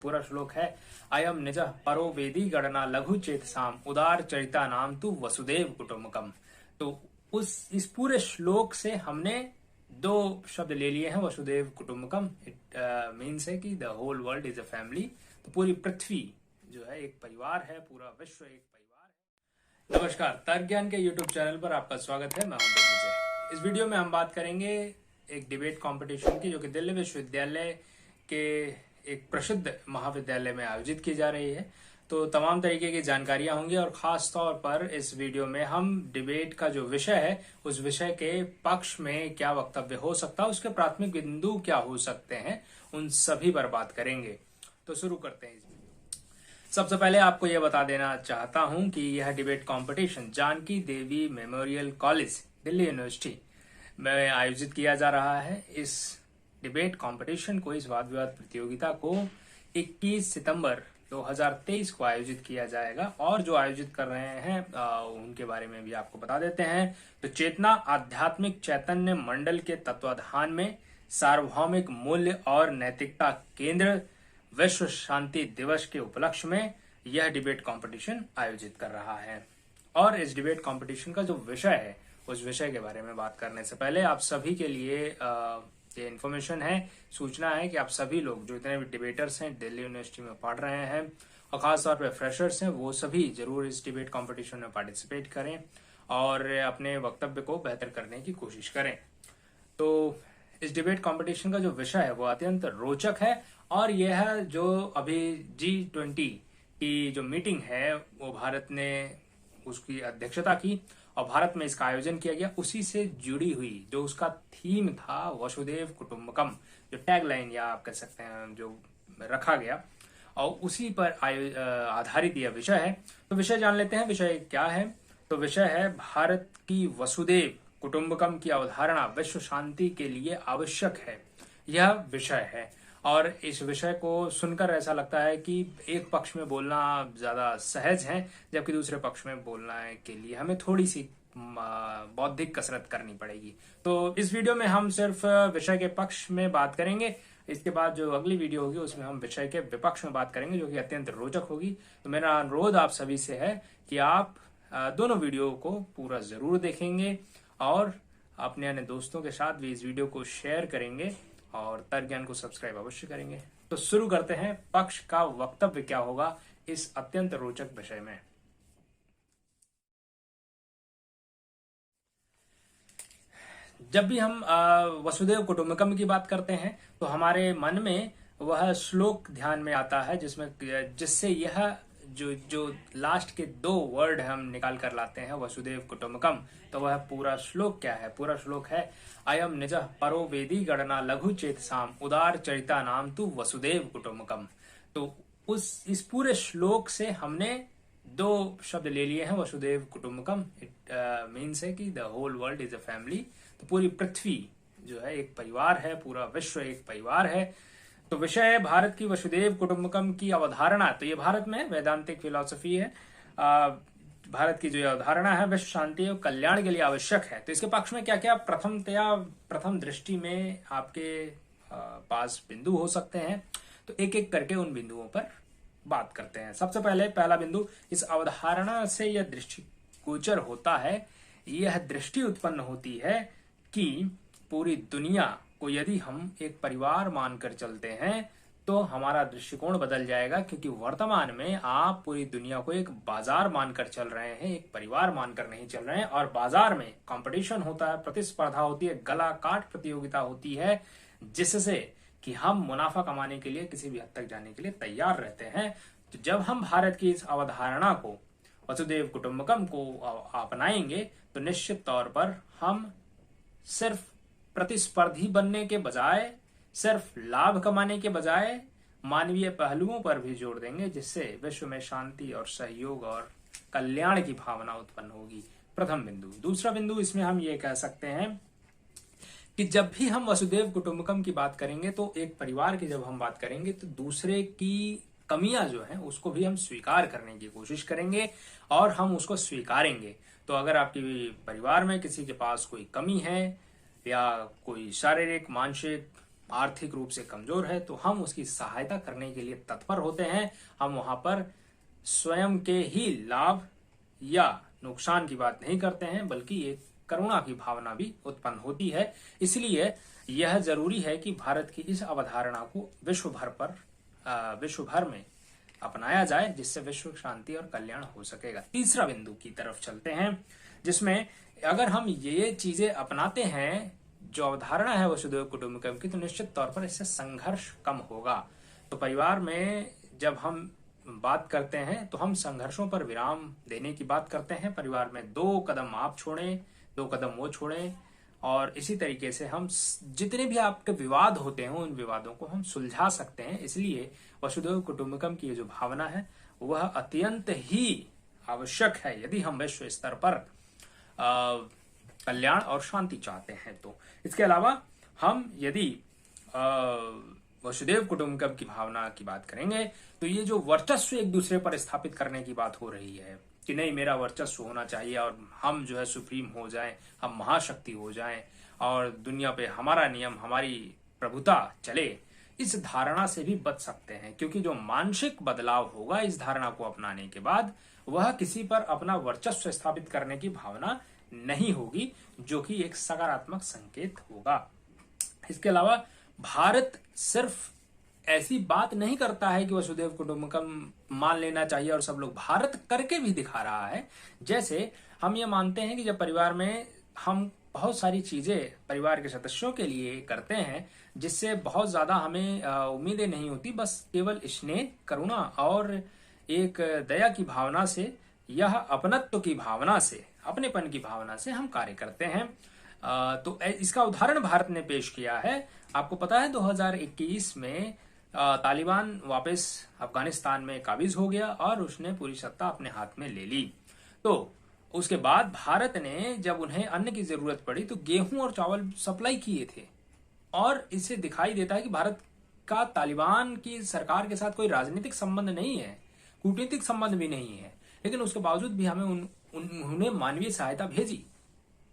पूरा श्लोक है, अयम निज परो वेदी गणना लघु चेतसाम उदार चरिता नाम तु वसुदेव कुटुंबकम। तो इस पूरे श्लोक से हमने दो शब्द ले लिए हैं, वसुदेव कुटुंबकम। इट मीन्स है कि the whole world is a family. तो पूरी पृथ्वी जो है एक परिवार है, पूरा विश्व एक परिवार है। नमस्कार, तर्क ज्ञान के यूट्यूब चैनल पर आपका स्वागत है। मैं हूं दिग्विजय। इस वीडियो में हम बात करेंगे एक डिबेट कंपटीशन की, जो कि दिल्ली विश्वविद्यालय के एक प्रसिद्ध महाविद्यालय में आयोजित की जा रही है। तो तमाम तरीके की जानकारियां होंगी और खास तौर पर इस वीडियो में हम डिबेट का जो विषय है उस विषय के पक्ष में क्या वक्तव्य हो सकता है, उसके प्राथमिक बिंदु क्या हो सकते हैं, उन सभी पर बात करेंगे। तो शुरू करते हैं। सबसे पहले आपको यह बता देना चाहता हूं कि यह डिबेट कंपटीशन जानकी देवी मेमोरियल कॉलेज दिल्ली यूनिवर्सिटी में आयोजित किया जा रहा है। इस डिबेट कंपटीशन को, इस वाद विवाद प्रतियोगिता को 21 सितंबर 2023 को आयोजित किया जाएगा। और जो आयोजित कर रहे हैं उनके बारे में भी आपको बता देते हैं। तो चेतना आध्यात्मिक चैतन्य मंडल के तत्वाधान में सार्वभौमिक मूल्य और नैतिकता केंद्र विश्व शांति दिवस के उपलक्ष्य में यह डिबेट कंपटीशन आयोजित कर रहा है। और इस डिबेट कंपटीशन का जो विषय है उस विषय के बारे में बात करने से पहले आप सभी के लिए ये इन्फॉर्मेशन है, सूचना है कि आप सभी लोग जो इतने भी डिबेटर्स हैं, दिल्ली यूनिवर्सिटी में पढ़ रहे हैं और खासतौर पर फ्रेशर्स हैं, वो सभी जरूर इस डिबेट कंपटीशन में पार्टिसिपेट करें और अपने वक्तव्य को बेहतर करने की कोशिश करें। तो इस डिबेट कंपटीशन का जो विषय है वो अत्यंत रोचक है। और यह जो अभी G20 की जो मीटिंग है वो भारत ने उसकी अध्यक्षता की और भारत में इसका आयोजन किया गया। उसी से जुड़ी हुई जो उसका थीम था वसुदेव कुटुंबकम, जो टैगलाइन या आप कह सकते हैं जो रखा गया, और उसी पर आधारित यह विषय है। तो विषय जान लेते हैं, विषय क्या है। तो विषय है भारत की वसुदेव कुटुंबकम की अवधारणा विश्व शांति के लिए आवश्यक है, यह विषय है। और इस विषय को सुनकर ऐसा लगता है कि एक पक्ष में बोलना ज्यादा सहज है, जबकि दूसरे पक्ष में बोलने के लिए हमें थोड़ी सी बौद्धिक कसरत करनी पड़ेगी। तो इस वीडियो में हम सिर्फ विषय के पक्ष में बात करेंगे। इसके बाद जो अगली वीडियो होगी उसमें हम विषय के विपक्ष में बात करेंगे, जो कि अत्यंत रोचक होगी। तो मेरा अनुरोध आप सभी से है कि आप दोनों वीडियो को पूरा जरूर देखेंगे और अपने अन्य दोस्तों के साथ भी इस वीडियो को शेयर करेंगे और तर्क ज्ञान को सब्सक्राइब अवश्य करेंगे। तो शुरू करते हैं, पक्ष का वक्तव्य क्या होगा इस अत्यंत रोचक विषय में। जब भी हम वसुदेव कुटुंबकम की बात करते हैं तो हमारे मन में वह श्लोक ध्यान में आता है जिससे यह जो लास्ट के दो वर्ड हम निकाल कर लाते हैं वसुदेव कुटुंबकम। तो वह पूरा श्लोक क्या है? पूरा श्लोक है, अयम निज परो वेदी गणना लघु चेतसाम उदार चरिता नाम तु वसुदेव कुटुंबकम। तो इस पूरे श्लोक से हमने दो शब्द ले लिए हैं, वसुदेव कुटुंबकम। इट मीन्स है कि the whole world is a family. तो पूरी पृथ्वी जो है एक परिवार है, पूरा विश्व एक परिवार है। तो विषय है भारत की वसुदेव कुटुंबकम की अवधारणा। तो ये भारत में वैदांतिक फिलॉसफी है। भारत की जो अवधारणा है विश्व शांति और कल्याण के लिए आवश्यक है। तो इसके पक्ष में क्या क्या प्रथम दृष्टि में आपके पास बिंदु हो सकते हैं, तो एक एक करके उन बिंदुओं पर बात करते हैं। सबसे पहले पहला बिंदु, इस अवधारणा से यह दृष्टिगोचर होता है, यह दृष्टि उत्पन्न होती है कि पूरी दुनिया को यदि हम एक परिवार मानकर चलते हैं तो हमारा दृष्टिकोण बदल जाएगा। क्योंकि वर्तमान में आप पूरी दुनिया को एक बाजार मानकर चल रहे हैं, एक परिवार मानकर नहीं चल रहे हैं। और बाजार में कंपटीशन होता है, प्रतिस्पर्धा होती है, गला काट प्रतियोगिता होती है, जिससे कि हम मुनाफा कमाने के लिए किसी भी हद तक जाने के लिए तैयार रहते हैं। तो जब हम भारत की इस अवधारणा को, वसुदेव कुटुंबकम को अपनाएंगे तो निश्चित तौर पर हम सिर्फ प्रतिस्पर्धी बनने के बजाय, सिर्फ लाभ कमाने के बजाय मानवीय पहलुओं पर भी जोर देंगे, जिससे विश्व में शांति और सहयोग और कल्याण की भावना उत्पन्न होगी। प्रथम बिंदु। दूसरा बिंदु, इसमें हम ये कह सकते हैं कि जब भी हम वसुदेव कुटुंबकम की बात करेंगे तो एक परिवार की जब हम बात करेंगे तो दूसरे की कमियां जो हैं उसको भी हम स्वीकार करने की कोशिश करेंगे और हम उसको स्वीकारेंगे। तो अगर आपके परिवार में किसी के पास कोई कमी है या कोई शारीरिक, मानसिक, आर्थिक रूप से कमजोर है तो हम उसकी सहायता करने के लिए तत्पर होते हैं। हम वहां पर स्वयं के ही लाभ या नुकसान की बात नहीं करते हैं, बल्कि एक करुणा की भावना भी उत्पन्न होती है। इसलिए यह जरूरी है कि भारत की इस अवधारणा को विश्व भर में अपनाया जाए, जिससे विश्व शांति और कल्याण हो सकेगा। तीसरा बिंदु की तरफ चलते हैं, जिसमें अगर हम ये चीजें अपनाते हैं, जो अवधारणा है वसुधैव कुटुंबकम की, तो निश्चित तौर पर इससे संघर्ष कम होगा। तो परिवार में जब हम बात करते हैं तो हम संघर्षों पर विराम देने की बात करते हैं। परिवार में 2 कदम आप छोड़ें, 2 कदम वो छोड़ें, और इसी तरीके से हम जितने भी आपके विवाद होते हैं उन विवादों को हम सुलझा सकते हैं। इसलिए वसुधैव कुटुंबकम की ये जो भावना है वह अत्यंत ही आवश्यक है यदि हम विश्व स्तर पर कल्याण और शांति चाहते हैं। तो इसके अलावा हम यदि वसुधैव कुटुंबकम की भावना की बात करेंगे तो ये जो वर्चस्व एक दूसरे पर स्थापित करने की बात हो रही है कि नहीं, मेरा वर्चस्व होना चाहिए और हम जो है सुप्रीम हो जाएं, हम महाशक्ति हो जाएं और दुनिया पे हमारा नियम, हमारी प्रभुता चले, इस धारणा से भी बच सकते हैं। क्योंकि जो मानसिक बदलाव होगा इस धारणा को अपनाने के बाद, वह किसी पर अपना वर्चस्व स्थापित करने की भावना नहीं होगी, जो कि एक सकारात्मक संकेत होगा। इसके अलावा भारत सिर्फ ऐसी बात नहीं करता है कि वसुधैव कुटुंबकम मान लेना चाहिए और सब लोग, भारत करके भी दिखा रहा है। जैसे हम ये मानते हैं कि जब परिवार में हम बहुत सारी चीजें परिवार के सदस्यों के लिए करते हैं जिससे बहुत ज्यादा हमें उम्मीदें नहीं होती, बस केवल स्नेह, करुणा और एक दया की भावना से, यह अपनत्व की भावना से, अपनेपन की भावना से हम कार्य करते हैं। तो इसका उदाहरण भारत ने पेश किया है। आपको पता है 2021 में तालिबान वापस अफगानिस्तान में काबिज हो गया और उसने पूरी सत्ता अपने हाथ में ले ली। तो उसके बाद भारत ने जब उन्हें अन्न की जरूरत पड़ी तो गेहूं और चावल सप्लाई किए थे। और इससे दिखाई देता है कि भारत का तालिबान की सरकार के साथ कोई राजनीतिक संबंध नहीं है, कूटनीतिक संबंध भी नहीं है, लेकिन उसके बावजूद भी हमें उन्हें मानवीय सहायता भेजी।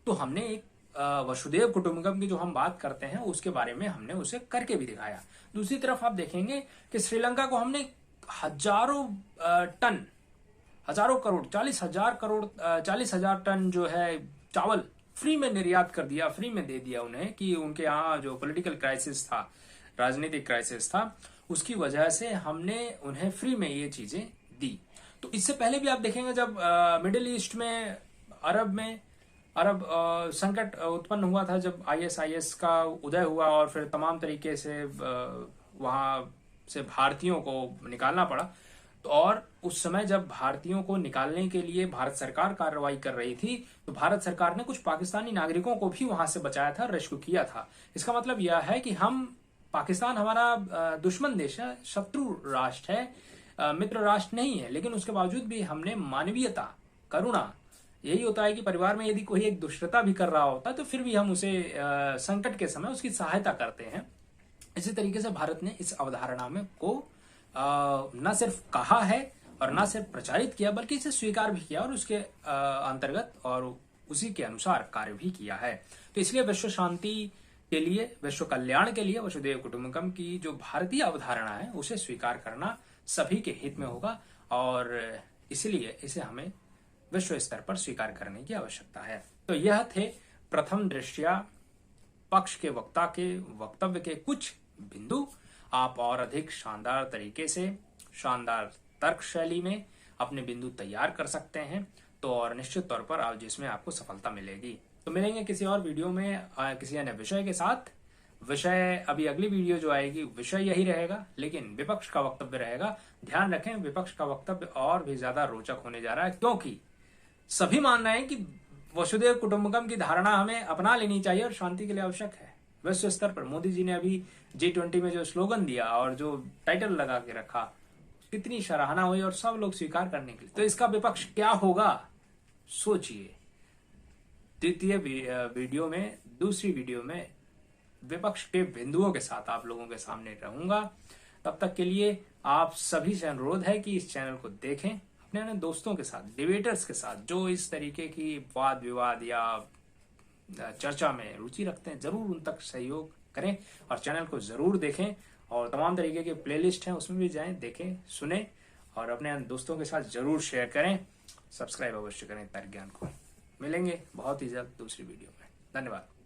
तो हमने एक वसुधैव कुटुंबकम की जो हम बात करते हैं उसके बारे में हमने उसे करके भी दिखाया। दूसरी तरफ आप देखेंगे कि श्रीलंका को हमने हजारों टन, हजारों करोड़, 40,000 टन जो है चावल फ्री में निर्यात कर दिया, फ्री में दे दिया उन्हें, कि उनके यहाँ जो पॉलिटिकल क्राइसिस था, राजनीतिक क्राइसिस था, उसकी वजह से हमने उन्हें फ्री में ये चीजें दी। तो इससे पहले भी आप देखेंगे जब मिडिल ईस्ट में, अरब संकट उत्पन्न हुआ था, जब ISIS का उदय हुआ और फिर तमाम तरीके से वहां से भारतीयों को निकालना पड़ा। तो और उस समय जब भारतीयों को निकालने के लिए भारत सरकार कार्रवाई कर रही थी तो भारत सरकार ने कुछ पाकिस्तानी नागरिकों को भी वहां से बचाया था, रेस्क्यू किया था। इसका मतलब यह है कि हम, पाकिस्तान हमारा दुश्मन देश है, शत्रु राष्ट्र है, मित्र राष्ट्र नहीं है, लेकिन उसके बावजूद भी हमने मानवीयता, करुणा, यही होता है कि परिवार में यदि कोई एक दुष्टता भी कर रहा होता है तो फिर भी हम उसे संकट के समय उसकी सहायता करते हैं। इसी तरीके से भारत ने इस अवधारणा में को न सिर्फ कहा है और न सिर्फ प्रचारित किया, बल्कि इसे स्वीकार भी किया और उसके अंतर्गत और उसी के अनुसार कार्य भी किया है। तो इसलिए विश्व शांति के लिए, विश्व कल्याण के लिए वसुधैव कुटुंबकम की जो भारतीय अवधारणा है उसे स्वीकार करना सभी के हित में होगा और इसलिए इसे हमें विश्व स्तर पर स्वीकार करने की आवश्यकता है। तो यह थे प्रथम दृष्टया पक्ष के वक्ता के वक्तव्य के कुछ बिंदु। आप और अधिक शानदार तरीके से, शानदार तर्क शैली में अपने बिंदु तैयार कर सकते हैं, तो और निश्चित तौर पर आप जिसमें आपको सफलता मिलेगी। तो मिलेंगे किसी और वीडियो में किसी अन्य विषय के साथ। विषय अभी अगली वीडियो जो आएगी विषय यही रहेगा, लेकिन विपक्ष का वक्तव्य रहेगा। ध्यान रखें, विपक्ष का वक्तव्य और भी ज्यादा रोचक होने जा रहा है, क्योंकि सभी मान रहे हैं कि वसुधैव कुटुंबकम की धारणा हमें अपना लेनी चाहिए और शांति के लिए आवश्यक है। विश्व स्तर पर मोदी जी ने अभी G20 में जो स्लोगन दिया और जो टाइटल लगा के रखा, कितनी सराहना हुई और सब लोग स्वीकार करने के लिए। तो इसका विपक्ष क्या होगा सोचिए। द्वितीय वीडियो में, दूसरी वीडियो में विपक्ष के बिंदुओं के साथ आप लोगों के सामने रहूंगा। तब तक के लिए आप सभी से अनुरोध है कि इस चैनल को देखें, अपने अन्य दोस्तों के साथ, डिबेटर्स के साथ जो इस तरीके की वाद विवाद या चर्चा में रुचि रखते हैं, जरूर उन तक सहयोग करें और चैनल को जरूर देखें। और तमाम तरीके के प्लेलिस्ट हैं, उसमें भी जाएं, देखें, सुने और अपने अन्य दोस्तों के साथ जरूर शेयर करें। सब्सक्राइब अवश्य करें तर्क ज्ञान को। मिलेंगे बहुत ही जल्द दूसरी वीडियो में। धन्यवाद।